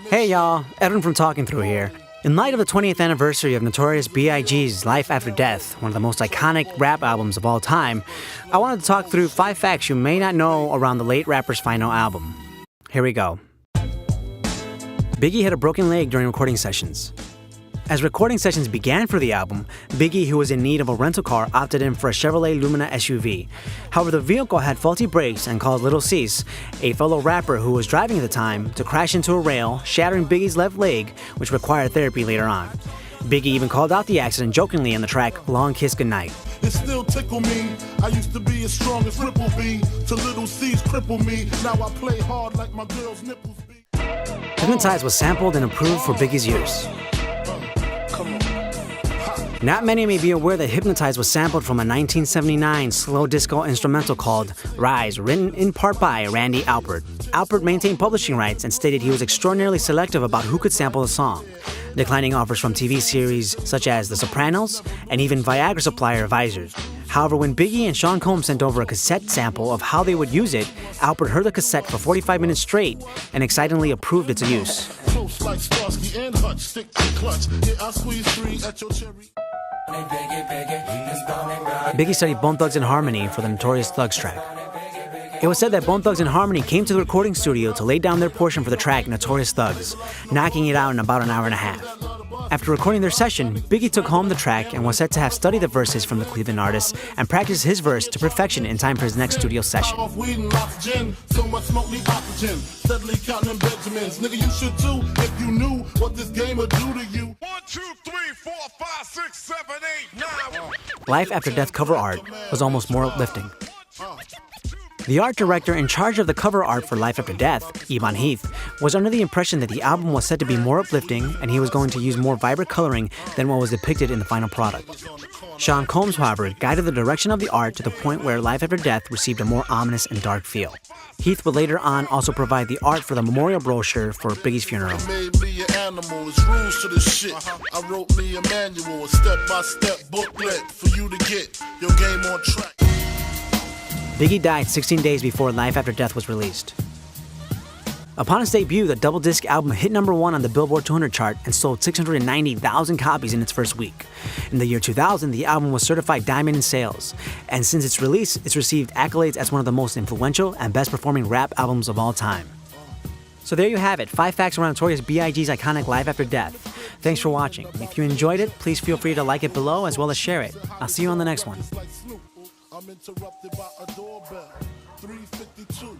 Hey y'all, Edwin from Talking Through here. In light of the 20th anniversary of Notorious B.I.G's Life After Death, one of the most iconic rap albums of all time, I wanted to talk through 5 facts you may not know around the late rapper's final album. Here we go. Biggie had a broken leg during recording sessions. As recording sessions began for the album, Biggie, who was in need of a rental car, opted in for a Chevrolet Lumina SUV. However, the vehicle had faulty brakes and caused Little Cease, a fellow rapper who was driving at the time, to crash into a rail, shattering Biggie's left leg, which required therapy later on. Biggie even called out the accident jokingly in the track Long Kiss Goodnight. It still tickle me. I used to be as strong as Ripple B, till Little C's cripple me. Now I play hard like my girl's nipples be. Hypnotize was sampled and approved for Biggie's use. Not many may be aware that Hypnotize was sampled from a 1979 slow disco instrumental called Rise, written in part by Randy Alpert. Alpert maintained publishing rights and stated he was extraordinarily selective about who could sample the song, declining offers from TV series such as The Sopranos and even Viagra supplier Visors. However, when Biggie and Sean Combs sent over a cassette sample of how they would use it, Alpert heard the cassette for 45 minutes straight and excitedly approved its use. Biggie studied Bone Thugs-N-Harmony for the Notorious Thugs track. It was said that Bone Thugs-N-Harmony came to the recording studio to lay down their portion for the track Notorious Thugs, knocking it out in about an hour and a half. After recording their session, Biggie took home the track and was said to have studied the verses from the Cleveland artist and practiced his verse to perfection in time for his next studio session. Life After Death cover art was almost more uplifting. The art director in charge of the cover art for Life After Death, Ivan Heath, was under the impression that the album was said to be more uplifting and he was going to use more vibrant coloring than what was depicted in the final product. Sean Combs, however, guided the direction of the art to the point where Life After Death received a more ominous and dark feel. Heath would later on also provide the art for the memorial brochure for Biggie's funeral. I wrote me a manual, a step-by-step booklet for you to get your game on track. Biggie died 16 days before Life After Death was released. Upon its debut, the double disc album hit #1 on the Billboard 200 chart and sold 690,000 copies in its first week. In the year 2000, the album was certified diamond in sales, and since its release, it's received accolades as one of the most influential and best-performing rap albums of all time. So there you have it, 5 facts around Notorious B.I.G's iconic Life After Death. Thanks for watching. If you enjoyed it, please feel free to like it below as well as share it. I'll see you on the next one. I'm interrupted by a doorbell. 3:52.